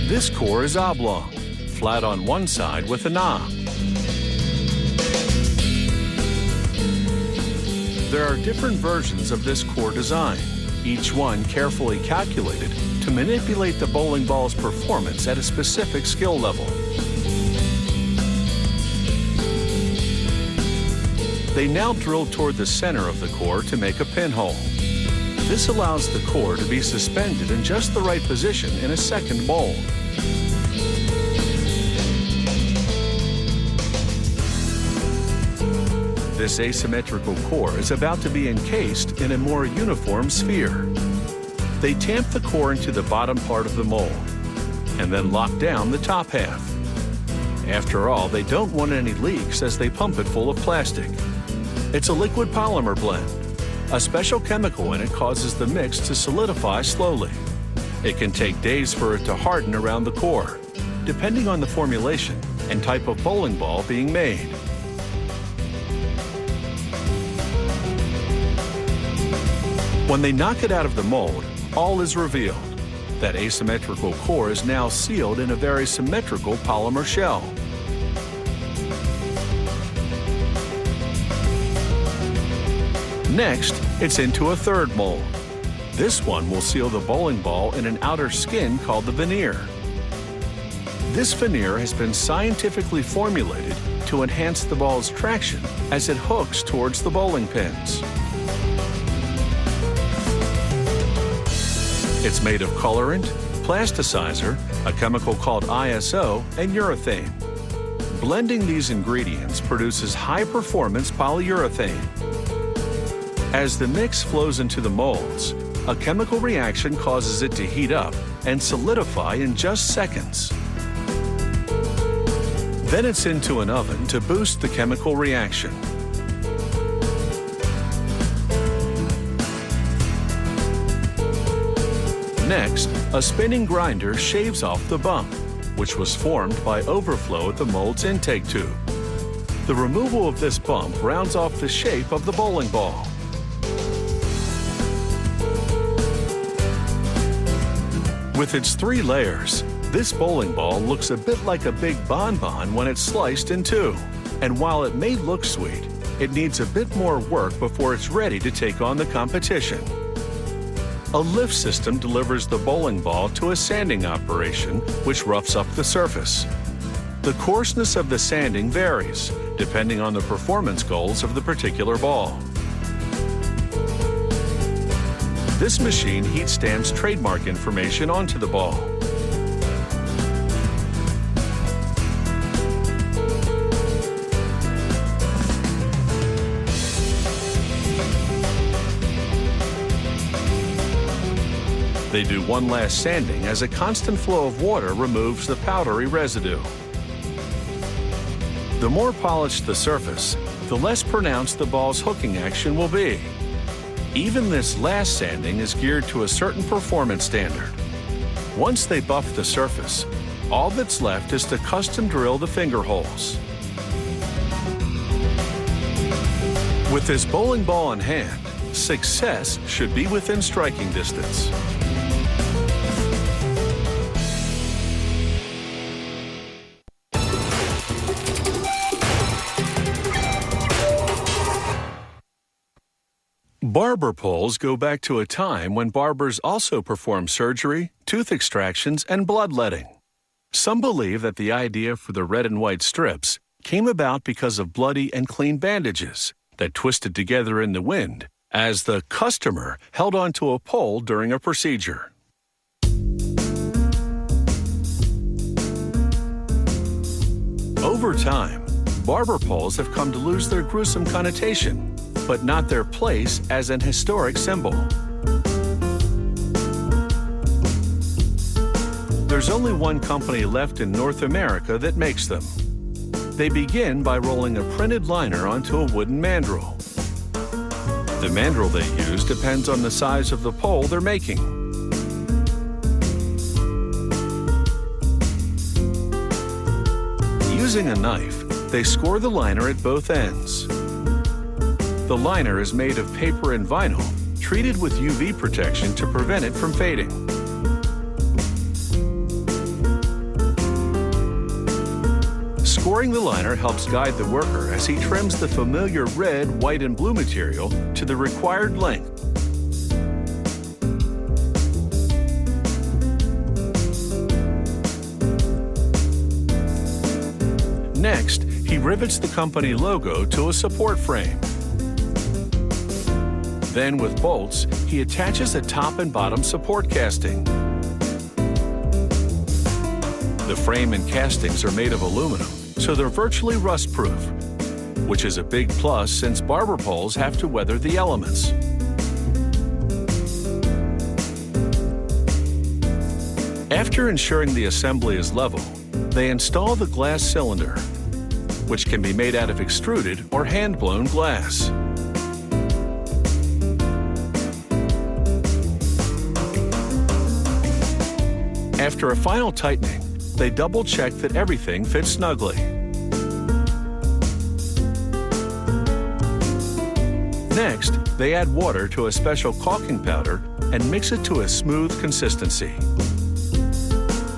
This core is oblong, flat on one side with a knob. There are different versions of this core design, each one carefully calculated to manipulate the bowling ball's performance at a specific skill level. They now drill toward the center of the core to make a pinhole. This allows the core to be suspended in just the right position in a second mold. This asymmetrical core is about to be encased in a more uniform sphere. They tamp the core into the bottom part of the mold and then lock down the top half. After all, they don't want any leaks as they pump it full of plastic. It's a liquid polymer blend. A special chemical in it causes the mix to solidify slowly. It can take days for it to harden around the core, depending on the formulation and type of bowling ball being made. When they knock it out of the mold, all is revealed. That asymmetrical core is now sealed in a very symmetrical polymer shell. Next, it's into a third mold. This one will seal the bowling ball in an outer skin called the veneer. This veneer has been scientifically formulated to enhance the ball's traction as it hooks towards the bowling pins. It's made of colorant, plasticizer, a chemical called ISO, and urethane. Blending these ingredients produces high-performance polyurethane. As the mix flows into the molds, a chemical reaction causes it to heat up and solidify in just seconds. Then it's into an oven to boost the chemical reaction. Next, a spinning grinder shaves off the bump, which was formed by overflow at the mold's intake tube. The removal of this bump rounds off the shape of the bowling ball. With its 3 layers, this bowling ball looks a bit like a big bonbon when it's sliced in two. And while it may look sweet, it needs a bit more work before it's ready to take on the competition. A lift system delivers the bowling ball to a sanding operation, which roughs up the surface. The coarseness of the sanding varies, depending on the performance goals of the particular ball. This machine heat stamps trademark information onto the ball. They do one last sanding as a constant flow of water removes the powdery residue. The more polished the surface, the less pronounced the ball's hooking action will be. Even this last sanding is geared to a certain performance standard. Once they buff the surface, all that's left is to custom drill the finger holes. With this bowling ball in hand, success should be within striking distance. Barber poles go back to a time when barbers also performed surgery, tooth extractions, and bloodletting. Some believe that the idea for the red and white strips came about because of bloody and clean bandages that twisted together in the wind as the customer held onto a pole during a procedure. Over time, barber poles have come to lose their gruesome connotation, but not their place as an historic symbol. There's only one company left in North America that makes them. They begin by rolling a printed liner onto a wooden mandrel. The mandrel they use depends on the size of the pole they're making. Using a knife, they score the liner at both ends. The liner is made of paper and vinyl, treated with UV protection to prevent it from fading. Scoring the liner helps guide the worker as he trims the familiar red, white, and blue material to the required length. Next, he rivets the company logo to a support frame. Then, with bolts, he attaches a top and bottom support casting. The frame and castings are made of aluminum, so they're virtually rust-proof, which is a big plus since barber poles have to weather the elements. After ensuring the assembly is level, they install the glass cylinder, which can be made out of extruded or hand-blown glass. After a final tightening, they double-check that everything fits snugly. Next, they add water to a special caulking powder and mix it to a smooth consistency.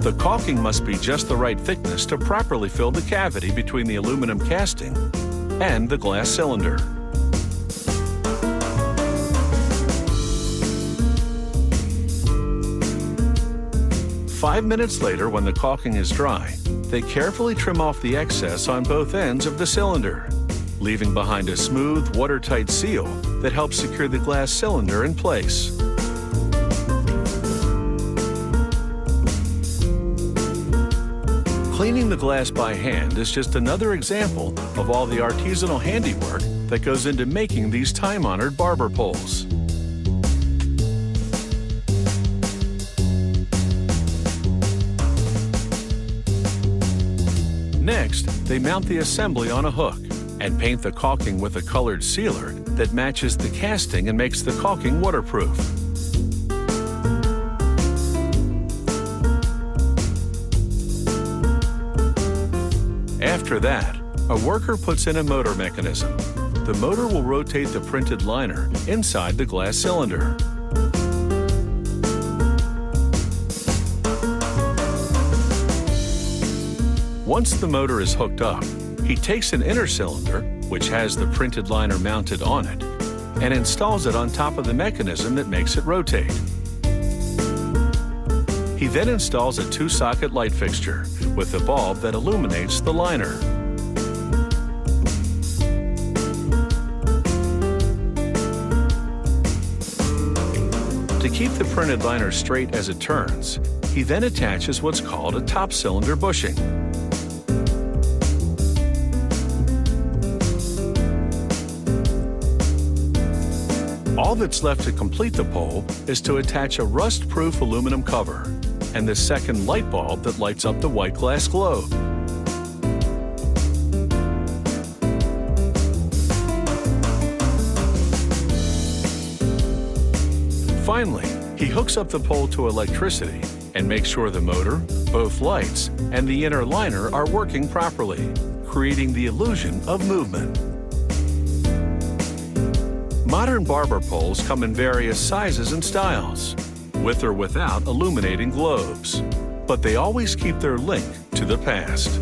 The caulking must be just the right thickness to properly fill the cavity between the aluminum casting and the glass cylinder. Five minutes later, when the caulking is dry, they carefully trim off the excess on both ends of the cylinder, leaving behind a smooth, watertight seal that helps secure the glass cylinder in place. Cleaning the glass by hand is just another example of all the artisanal handiwork that goes into making these time-honored barber poles. Next, they mount the assembly on a hook and paint the caulking with a colored sealer that matches the casting and makes the caulking waterproof. After that, a worker puts in a motor mechanism. The motor will rotate the printed liner inside the glass cylinder. Once the motor is hooked up, he takes an inner cylinder, which has the printed liner mounted on it, and installs it on top of the mechanism that makes it rotate. He then installs a two-socket light fixture with a bulb that illuminates the liner. To keep the printed liner straight as it turns, he then attaches what's called a top cylinder bushing. All that's left to complete the pole is to attach a rust-proof aluminum cover and the second light bulb that lights up the white glass globe. Finally, he hooks up the pole to electricity and makes sure the motor, both lights, and the inner liner are working properly, creating the illusion of movement. Modern barber poles come in various sizes and styles, with or without illuminating globes, but they always keep their link to the past.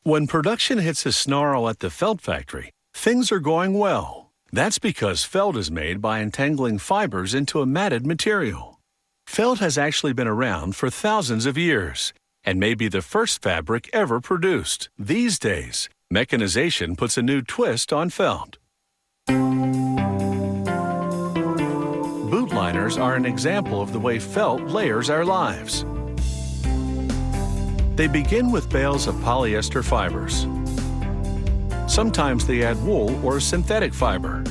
When production hits a snarl at the felt factory, things are going well. That's because felt is made by entangling fibers into a matted material. Felt has actually been around for thousands of years and may be the first fabric ever produced. These days, mechanization puts a new twist on felt. Boot liners are an example of the way felt layers our lives. They begin with bales of polyester fibers. Sometimes they add wool or synthetic fiber.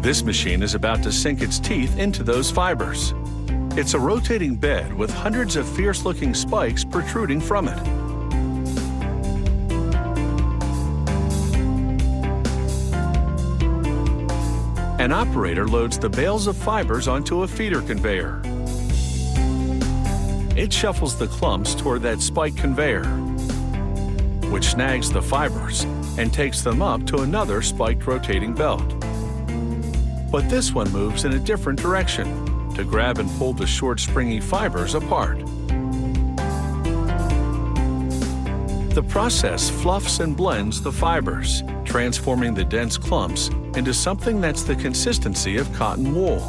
This machine is about to sink its teeth into those fibers. It's a rotating bed with hundreds of fierce-looking spikes protruding from it. An operator loads the bales of fibers onto a feeder conveyor. It shuffles the clumps toward that spike conveyor. which snags the fibers and takes them up to another spiked rotating belt. But this one moves in a different direction to grab and pull the short springy fibers apart. The process fluffs and blends the fibers, transforming the dense clumps into something that's the consistency of cotton wool.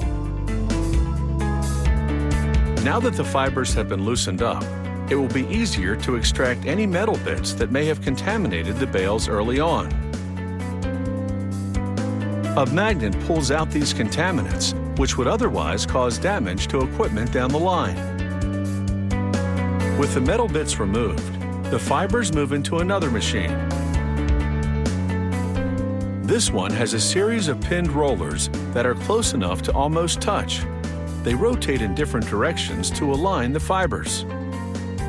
Now that the fibers have been loosened up, it will be easier to extract any metal bits that may have contaminated the bales early on. A magnet pulls out these contaminants, which would otherwise cause damage to equipment down the line. With the metal bits removed, the fibers move into another machine. This one has a series of pinned rollers that are close enough to almost touch. They rotate in different directions to align the fibers.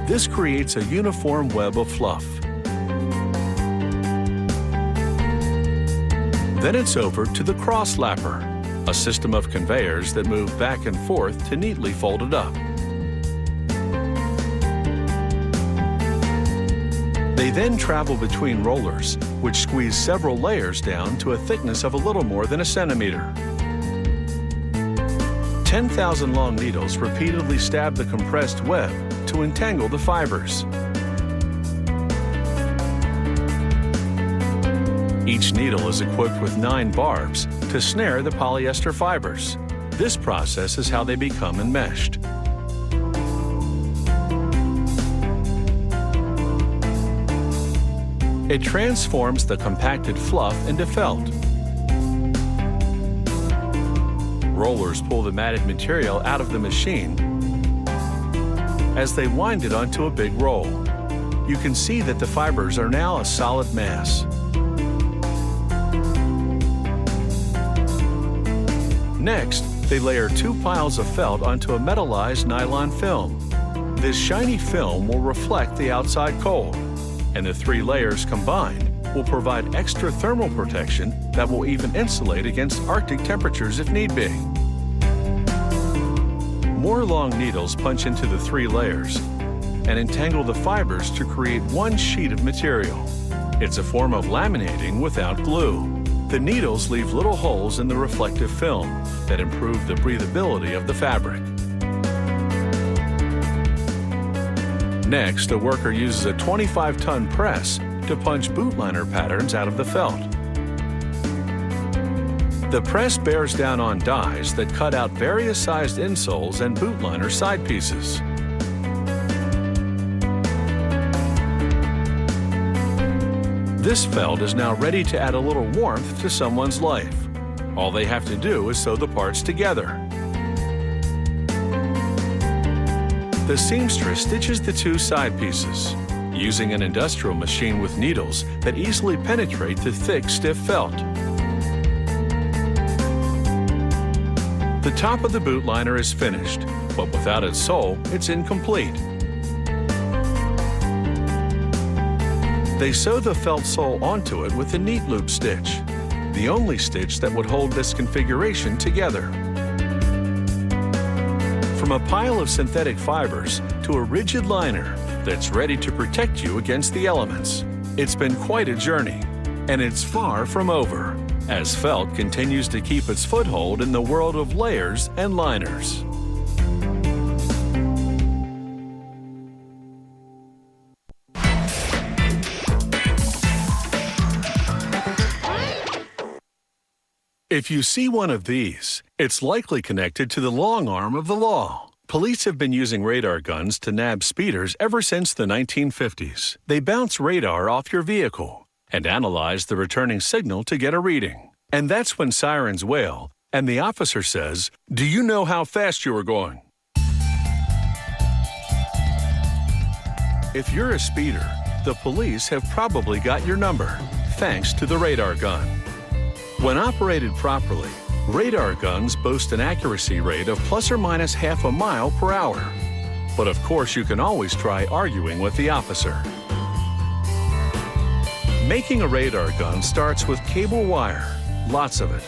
This creates a uniform web of fluff. Then it's over to the cross lapper, a system of conveyors that move back and forth to neatly fold it up. They then travel between rollers, which squeeze several layers down to a thickness of a little more than a centimeter. 10,000 long needles repeatedly stab the compressed web to entangle the fibers. Each needle is equipped with 9 barbs to snare the polyester fibers. This process is how they become enmeshed. It transforms the compacted fluff into felt. Rollers pull the matted material out of the machine as they wind it onto a big roll. You can see that the fibers are now a solid mass. Next, they layer 2 piles of felt onto a metallized nylon film. This shiny film will reflect the outside cold, and the 3 layers combined will provide extra thermal protection that will even insulate against Arctic temperatures if need be. More long needles punch into the 3 layers and entangle the fibers to create one sheet of material. It's a form of laminating without glue. The needles leave little holes in the reflective film that improve the breathability of the fabric. Next, a worker uses a 25-ton press to punch boot liner patterns out of the felt. The press bears down on dies that cut out various sized insoles and boot liner side pieces. This felt is now ready to add a little warmth to someone's life. All they have to do is sew the parts together. The seamstress stitches the 2 side pieces, using an industrial machine with needles that easily penetrate the thick, stiff felt. The top of the boot liner is finished, but without its sole, it's incomplete. They sew the felt sole onto it with a neat loop stitch, the only stitch that would hold this configuration together. From a pile of synthetic fibers to a rigid liner that's ready to protect you against the elements. It's been quite a journey, and it's far from over, as felt continues to keep its foothold in the world of layers and liners. If you see one of these, it's likely connected to the long arm of the law. Police have been using radar guns to nab speeders ever since the 1950s. They bounce radar off your vehicle and analyze the returning signal to get a reading. And that's when sirens wail and the officer says, "Do you know how fast you were going?" If you're a speeder, the police have probably got your number, thanks to the radar gun. When operated properly, radar guns boast an accuracy rate of plus or minus half a mile per hour. But of course, you can always try arguing with the officer. Making a radar gun starts with cable wire, lots of it.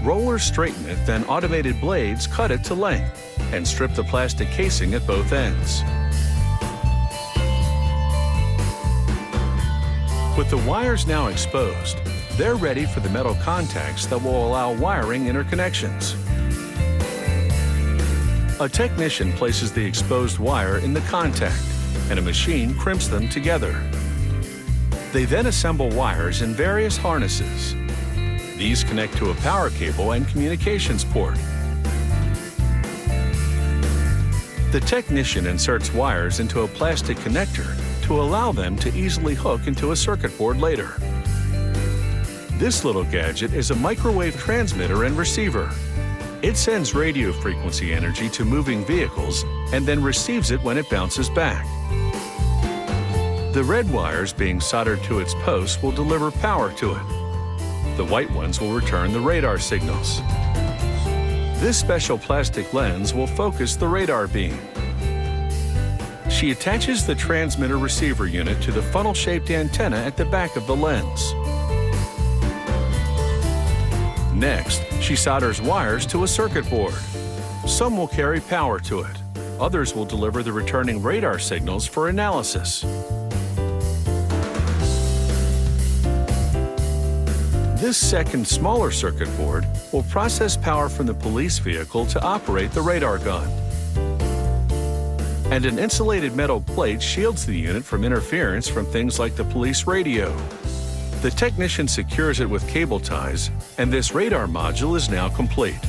Rollers straighten it, then automated blades cut it to length and strip the plastic casing at both ends. With the wires now exposed, they're ready for the metal contacts that will allow wiring interconnections. A technician places the exposed wire in the contact, and a machine crimps them together. They then assemble wires in various harnesses. These connect to a power cable and communications port. The technician inserts wires into a plastic connector to allow them to easily hook into a circuit board later. This little gadget is a microwave transmitter and receiver. It sends radio frequency energy to moving vehicles and then receives it when it bounces back. The red wires being soldered to its posts will deliver power to it. The white ones will return the radar signals. This special plastic lens will focus the radar beam. She attaches the transmitter-receiver unit to the funnel-shaped antenna at the back of the lens. Next, she solders wires to a circuit board. Some will carry power to it. Others will deliver the returning radar signals for analysis. This second, smaller circuit board will process power from the police vehicle to operate the radar gun. And an insulated metal plate shields the unit from interference from things like the police radio. The technician secures it with cable ties, and this radar module is now complete.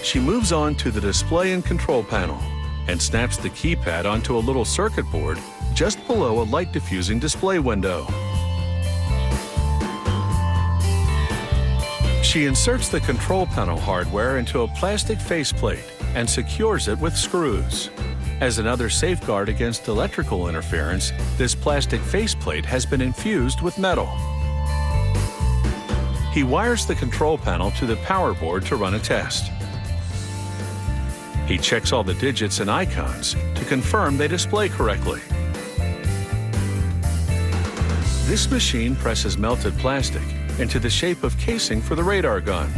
She moves on to the display and control panel and snaps the keypad onto a little circuit board just below a light diffusing display window. She inserts the control panel hardware into a plastic faceplate and secures it with screws. As another safeguard against electrical interference, this plastic faceplate has been infused with metal. He wires the control panel to the power board to run a test. He checks all the digits and icons to confirm they display correctly. This machine presses melted plastic into the shape of casing for the radar gun.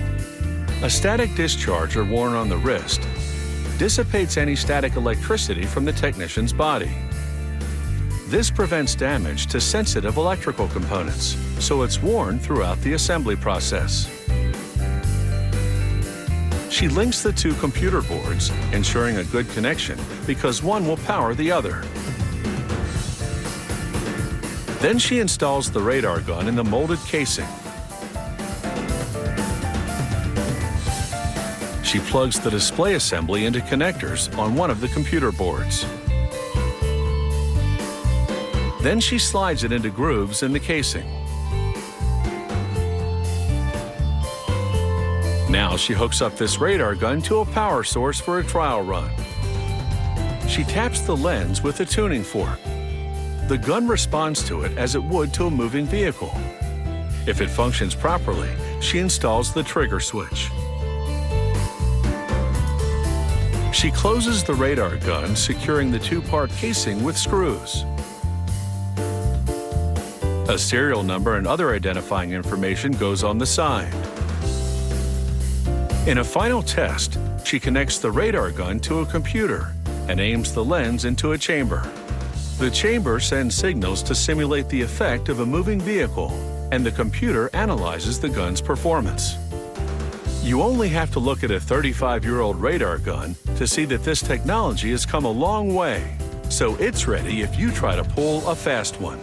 A static discharger worn on the wrist dissipates any static electricity from the technician's body. This prevents damage to sensitive electrical components, so it's worn throughout the assembly process. She links the two computer boards, ensuring a good connection because one will power the other. Then she installs the radar gun in the molded casing. She plugs the display assembly into connectors on one of the computer boards. Then she slides it into grooves in the casing. Now she hooks up this radar gun to a power source for a trial run. She taps the lens with a tuning fork. The gun responds to it as it would to a moving vehicle. If it functions properly, she installs the trigger switch. She closes the radar gun, securing the two-part casing with screws. A serial number and other identifying information goes on the side. In a final test, she connects the radar gun to a computer and aims the lens into a chamber. The chamber sends signals to simulate the effect of a moving vehicle, and the computer analyzes the gun's performance. You only have to look at a 35-year-old radar gun to see that this technology has come a long way, so it's ready if you try to pull a fast one.